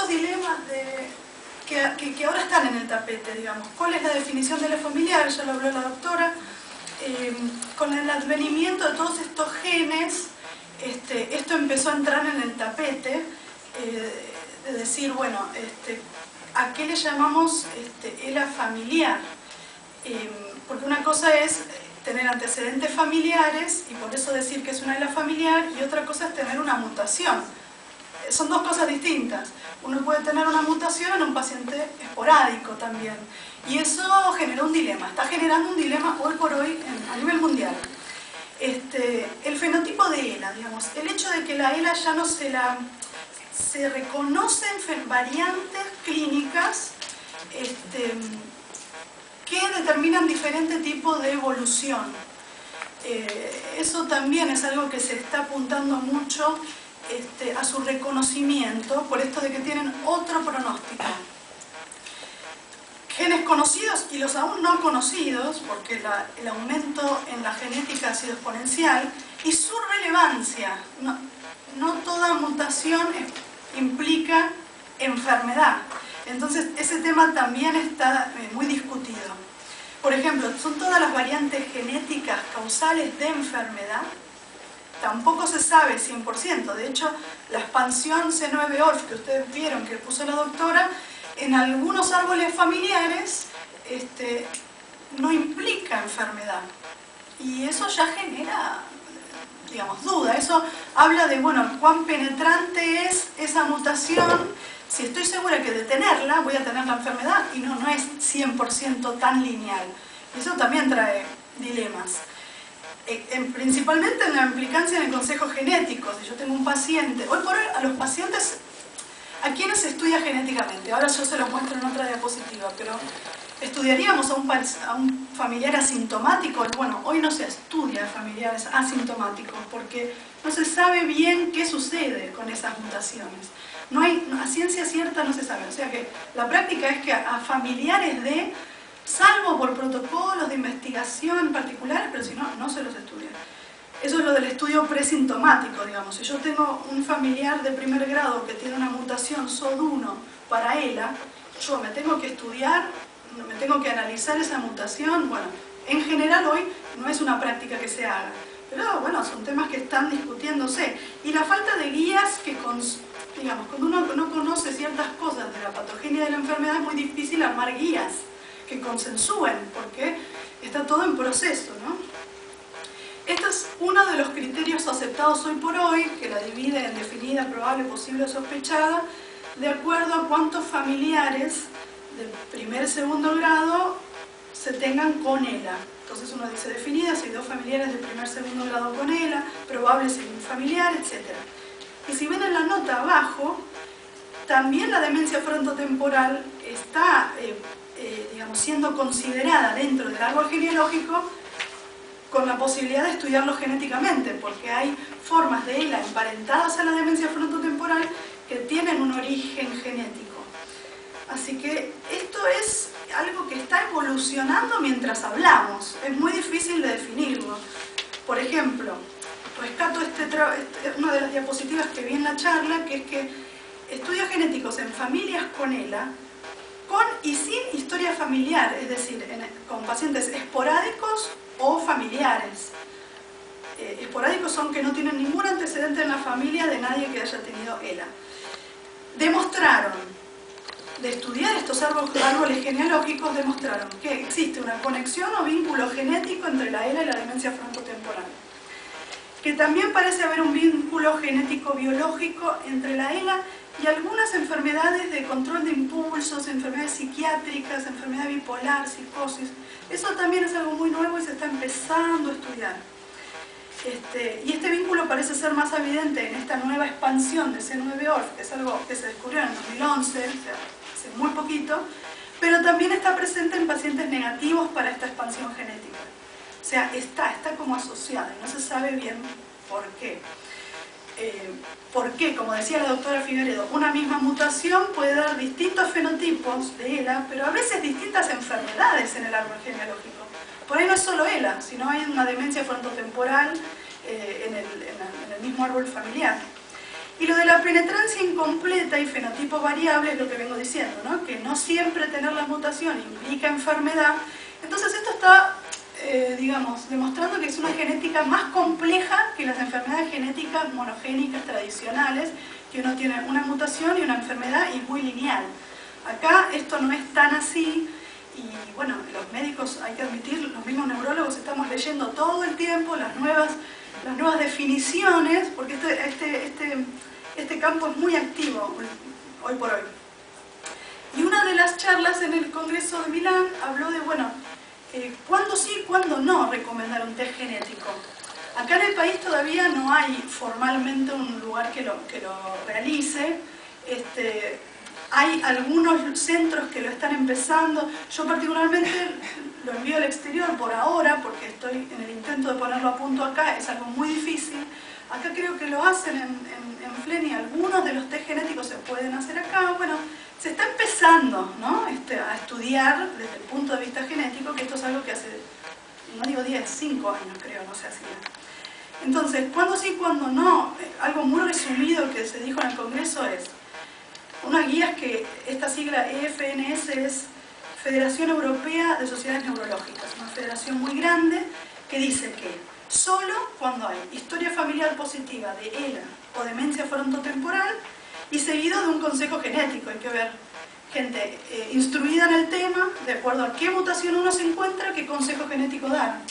estos dilemas que ahora están en el tapete, digamos. ¿Cuál es la definición de la familiar? Ya lo habló la doctora. Con el advenimiento de todos estos genes, esto empezó a entrar en el tapete, de decir, bueno, ¿a qué le llamamos ELA familiar? Porque una cosa es tener antecedentes familiares y por eso decir que es una ELA familiar, y otra cosa es tener una mutación. Son dos cosas distintas. Uno puede tener una mutación en un paciente esporádico también. Y eso generó un dilema. Está generando un dilema hoy por hoy a nivel mundial. El fenotipo de ELA, digamos, el hecho de que la ELA ya no se reconocen variantes clínicas que determinan diferente tipo de evolución. Eso también es algo que se está apuntando mucho a su reconocimiento, por esto de que tienen otro pronóstico. Genes conocidos y los aún no conocidos, porque el aumento en la genética ha sido exponencial, y su relevancia. No toda mutación implica enfermedad. Entonces ese tema también está muy discutido. Por ejemplo, ¿son todas las variantes genéticas causales de enfermedad? Tampoco se sabe 100%. De hecho, la expansión C9orf que ustedes vieron que puso la doctora, en algunos árboles familiares no implica enfermedad. Y eso ya genera, digamos, duda. Eso habla de, bueno, cuán penetrante es esa mutación. Si estoy segura que de tenerla voy a tener la enfermedad, y no es 100% tan lineal. Eso también trae dilemas. Principalmente en la implicancia en el consejo genético. Si yo tengo un paciente, hoy por hoy a los pacientes, ¿a quiénes se estudia genéticamente? Ahora yo se los muestro en otra diapositiva, pero ¿estudiaríamos a un familiar asintomático? Bueno, hoy no se estudia a familiares asintomáticos porque no se sabe bien qué sucede con esas mutaciones. A ciencia cierta no se sabe. O sea que la práctica es que a familiares salvo por protocolos de investigación particulares, pero si no, no se los estudia. Eso es lo del estudio presintomático, digamos. Si yo tengo un familiar de primer grado que tiene una mutación SOD1 para ELA, yo me tengo que estudiar, me tengo que analizar esa mutación. Bueno, en general hoy no es una práctica que se haga, pero bueno, son temas que están discutiéndose. Y la falta de guías digamos, cuando uno no conoce ciertas cosas de la patogenia de la enfermedad, es muy difícil armar guías que consensúen, porque está todo en proceso, ¿no? Este es uno de los criterios aceptados hoy por hoy, que la divide en definida, probable, posible o sospechada, de acuerdo a cuántos familiares de primer, segundo grado se tengan con ELA. Entonces uno dice definida si hay 2 familiares de primer, segundo grado con ELA, probable si hay un familiar, etc. Y si ven en la nota abajo, también la demencia frontotemporal está digamos, siendo considerada dentro del árbol genealógico con la posibilidad de estudiarlo genéticamente, porque hay formas de ELA emparentadas a la demencia frontotemporal que tienen un origen genético. Así que esto es algo que está evolucionando mientras hablamos, es muy difícil de definirlo. Por ejemplo, rescato una de las diapositivas que vi en la charla, que es que estudios genéticos en familias con ELA, con y sin historia familiar, es decir, con pacientes esporádicos o familiares. Esporádicos son que no tienen ningún antecedente en la familia de nadie que haya tenido ELA. Demostraron, de estudiar estos árboles genealógicos, demostraron que existe una conexión o vínculo genético entre la ELA y la demencia frontotemporal. Que también parece haber un vínculo genético biológico entre la ELA y algunas enfermedades de control de impulsos, enfermedades psiquiátricas, enfermedad bipolar, psicosis. Eso también es algo muy nuevo y se está empezando a estudiar. Y este vínculo parece ser más evidente en esta nueva expansión de C9orf, que es algo que se descubrió en 2011, o sea, hace muy poquito, pero también está presente en pacientes negativos para esta expansión genética. O sea, está como asociada y no se sabe bien por qué. Porque, como decía la doctora Figueredo, una misma mutación puede dar distintos fenotipos de ELA, pero a veces distintas enfermedades en el árbol genealógico. Por ahí no es solo ELA, sino hay una demencia frontotemporal en el mismo árbol familiar. Y lo de la penetrancia incompleta y fenotipo variable es lo que vengo diciendo, ¿no? Que no siempre tener la mutación implica enfermedad. Entonces esto está, digamos, demostrando que es una genética más compleja que las enfermedades genéticas monogénicas tradicionales, que uno tiene una mutación y una enfermedad y es muy lineal. Acá esto no es tan así y bueno, los médicos, hay que admitir, los mismos neurólogos estamos leyendo todo el tiempo las nuevas definiciones, porque este campo es muy activo hoy por hoy. Y una de las charlas en el Congreso de Milán habló de, bueno, cuándo sí, cuándo no recomendar un test genético. Acá en el país todavía no hay formalmente un lugar que lo realice. Hay algunos centros que lo están empezando. Yo particularmente lo envío al exterior por ahora, porque estoy en el intento de ponerlo a punto acá, es algo muy difícil. Acá creo que lo hacen en FLEN y algunos de los test genéticos se pueden hacer acá. Bueno, se está empezando, ¿no? A estudiar desde el punto de vista genético, que esto es algo que hace, no digo 10, 5 años creo, no sé, así. Entonces, ¿cuándo sí, cuándo no? Algo muy resumido que se dijo en el Congreso es unas guías que esta sigla EFNS es Federación Europea de Sociedades Neurológicas, una federación muy grande que dice que solo cuando hay historia familiar positiva de ELA o demencia frontotemporal y seguido de un consejo genético, hay que ver gente instruida en el tema, de acuerdo a qué mutación uno se encuentra, qué consejo genético dar.